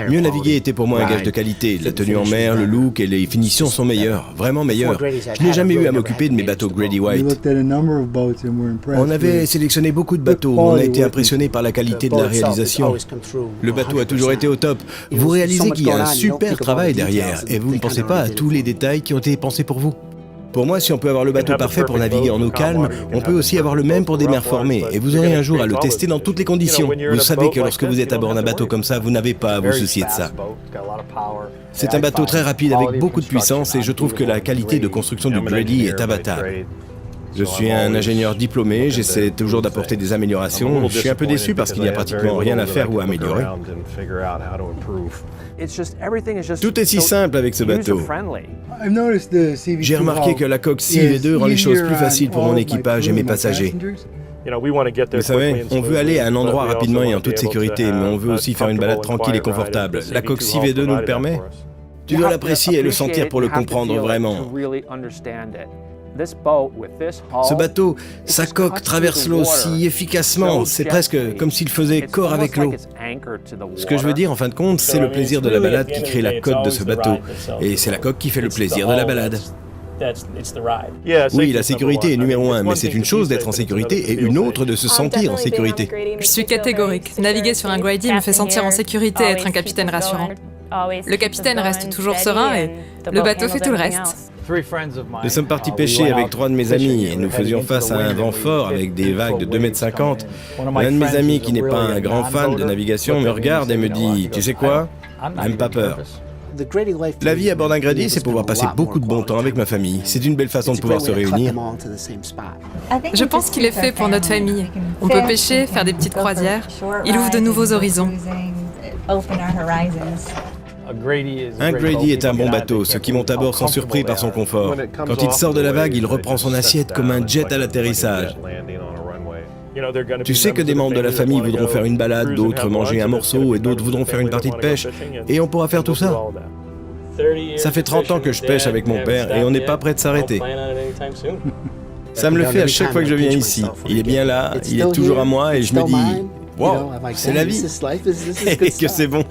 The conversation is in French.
Mieux naviguer était pour moi un gage de qualité. La tenue en mer, le look et les finitions sont meilleurs, vraiment meilleurs. Je n'ai jamais eu à m'occuper de mes bateaux Grady White. On avait sélectionné beaucoup de bateaux, on a été impressionné par la qualité de la réalisation. Le bateau a toujours été au top. Vous réalisez qu'il y a un super travail derrière et vous ne pensez pas à tous les détails qui ont été pensés pour vous. Pour moi, si on peut avoir le bateau parfait pour naviguer en eau calme, on peut aussi avoir le même pour des mers formées. Et vous aurez un jour à le tester dans toutes les conditions. Vous savez que lorsque vous êtes à bord d'un bateau comme ça, vous n'avez pas à vous soucier de ça. C'est un bateau très rapide avec beaucoup de puissance et je trouve que la qualité de construction du Grady est abattable. Je suis un ingénieur diplômé, j'essaie toujours d'apporter des améliorations. Je suis un peu déçu parce qu'il n'y a pratiquement rien à faire ou à améliorer. Tout est si simple avec ce bateau. J'ai remarqué que la coque CV2 rend les choses plus faciles pour mon équipage et mes passagers. Vous savez, on veut aller à un endroit rapidement et en toute sécurité, mais on veut aussi faire une balade tranquille et confortable. La coque CV2 nous le permet. Tu dois l'apprécier et le sentir pour le comprendre vraiment. Ce bateau, sa coque traverse l'eau si efficacement, c'est presque comme s'il faisait corps avec l'eau. Ce que je veux dire, en fin de compte, c'est le plaisir de la balade qui crée la coque de ce bateau. Et c'est la coque qui fait le plaisir de la balade. Oui, la sécurité est numéro 1, mais c'est une chose d'être en sécurité et une autre de se sentir en sécurité. Je suis catégorique. Naviguer sur un Grady me fait sentir en sécurité et être un capitaine rassurant. Le capitaine reste toujours serein et le bateau fait tout le reste. Nous sommes partis pêcher avec 3 de mes amis et nous faisions face à un vent fort avec des vagues de 2,50 m. L'un de mes amis, qui n'est pas un grand fan de navigation, me regarde et me dit « Tu sais quoi ? N'aime pas peur ». La vie à bord d'un Grady, c'est pouvoir passer beaucoup de bon temps avec ma famille. C'est une belle façon de pouvoir se réunir. Je pense qu'il est fait pour notre famille. On peut pêcher, faire des petites croisières. Il ouvre de nouveaux horizons. Un Grady est un bon bateau. Ceux qui montent à bord sont surpris par son confort. Quand il sort de la vague, il reprend son assiette comme un jet à l'atterrissage. Tu sais que des membres de la famille voudront faire une balade, d'autres manger un morceau et d'autres voudront faire une partie de pêche. Et on pourra faire tout ça. Ça fait 30 ans que je pêche avec mon père et on n'est pas prêt de s'arrêter. Ça me le fait à chaque fois que je viens ici. Il est bien là, il est toujours à moi et je me dis « Wow, c'est la vie !» Et que c'est bon.